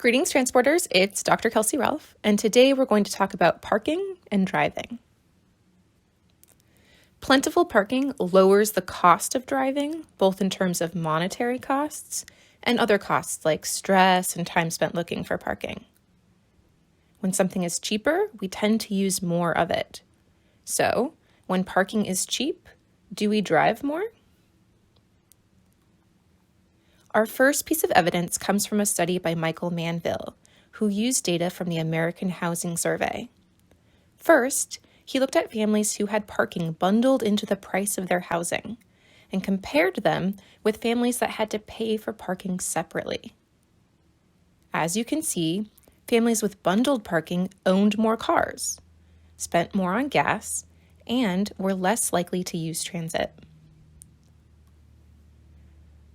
Greetings, transporters. It's Dr. Kelsey Ralph, and today we're going to talk about parking and driving. Plentiful parking lowers the cost of driving, both in terms of monetary costs and other costs like stress and time spent looking for parking. When something is cheaper, we tend to use more of it. So, when parking is cheap, do we drive more? Our first piece of evidence comes from a study by Michael Manville, who used data from the American Housing Survey. First, he looked at families who had parking bundled into the price of their housing and compared them with families that had to pay for parking separately. As you can see, families with bundled parking owned more cars, spent more on gas, and were less likely to use transit.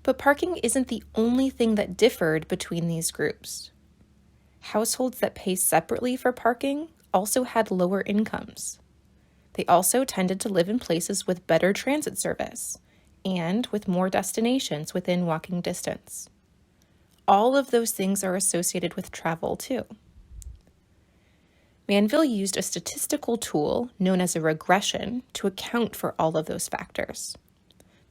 But parking isn't the only thing that differed between these groups. Households that pay separately for parking also had lower incomes. They also tended to live in places with better transit service and with more destinations within walking distance. All of those things are associated with travel too. Manville used a statistical tool known as a regression to account for all of those factors.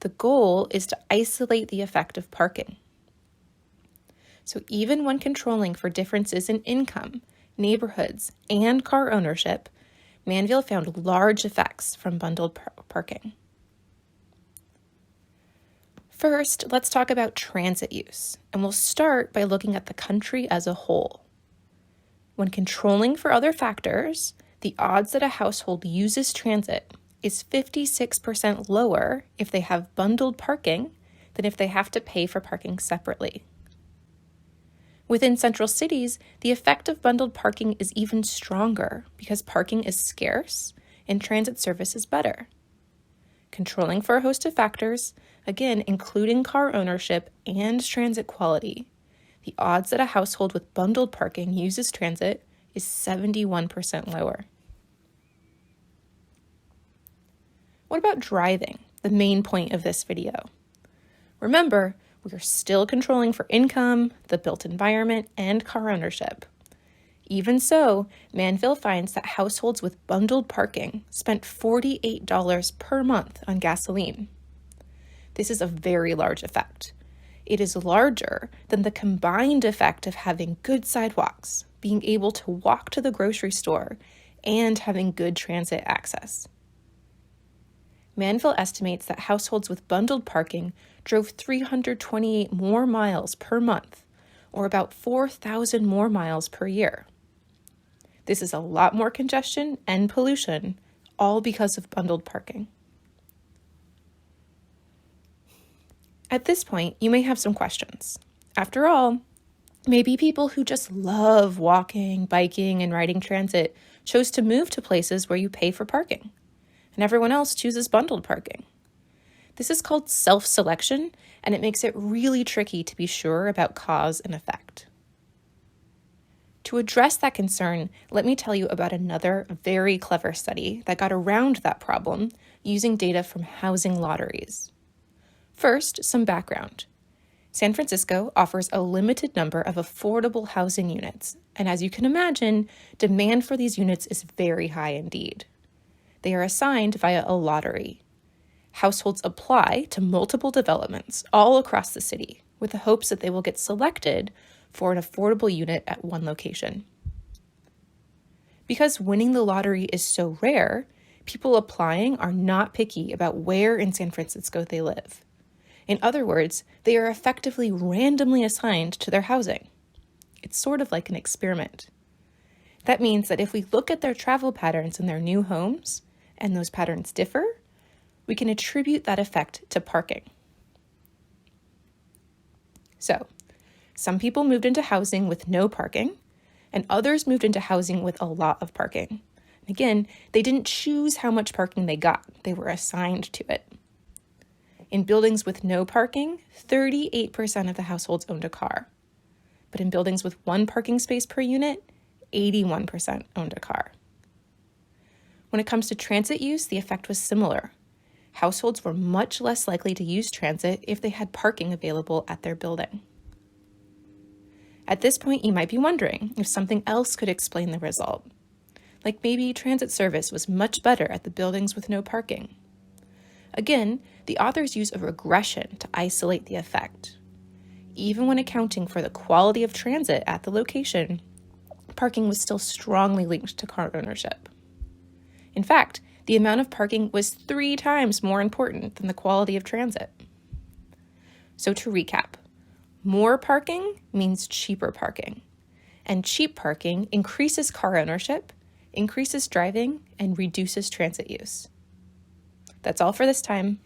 The goal is to isolate the effect of parking. So even when controlling for differences in income, neighborhoods, and car ownership, Manville found large effects from bundled parking. First, let's talk about transit use, and we'll start by looking at the country as a whole. When controlling for other factors, the odds that a household uses transit is 56% lower if they have bundled parking than if they have to pay for parking separately. Within central cities, the effect of bundled parking is even stronger because parking is scarce and transit service is better. Controlling for a host of factors, again, including car ownership and transit quality, the odds that a household with bundled parking uses transit is 71% lower. What about driving, the main point of this video? Remember, we are still controlling for income, the built environment, and car ownership. Even so, Manville finds that households with bundled parking spent $48 per month on gasoline. This is a very large effect. It is larger than the combined effect of having good sidewalks, being able to walk to the grocery store, and having good transit access. Manville estimates that households with bundled parking drove 328 more miles per month, or about 4,000 more miles per year. This is a lot more congestion and pollution, all because of bundled parking. At this point, you may have some questions. After all, maybe people who just love walking, biking, and riding transit chose to move to places where you pay for parking, and everyone else chooses bundled parking. This is called self-selection, and it makes it really tricky to be sure about cause and effect. To address that concern, let me tell you about another very clever study that got around that problem using data from housing lotteries. First, some background. San Francisco offers a limited number of affordable housing units, and as you can imagine, demand for these units is very high indeed. They are assigned via a lottery. Households apply to multiple developments all across the city with the hopes that they will get selected for an affordable unit at one location. Because winning the lottery is so rare, people applying are not picky about where in San Francisco they live. In other words, they are effectively randomly assigned to their housing. It's sort of like an experiment. That means that if we look at their travel patterns in their new homes, and those patterns differ, we can attribute that effect to parking. So, some people moved into housing with no parking, and others moved into housing with a lot of parking. And again, they didn't choose how much parking they got. They were assigned to it. In buildings with no parking, 38% of the households owned a car. But in buildings with one parking space per unit, 81% owned a car. When it comes to transit use, the effect was similar. Households were much less likely to use transit if they had parking available at their building. At this point, you might be wondering if something else could explain the result. Like maybe transit service was much better at the buildings with no parking. Again, the authors use a regression to isolate the effect. Even when accounting for the quality of transit at the location, parking was still strongly linked to car ownership. In fact, the amount of parking was 3 times more important than the quality of transit. So to recap, more parking means cheaper parking, and cheap parking increases car ownership, increases driving, and reduces transit use. That's all for this time.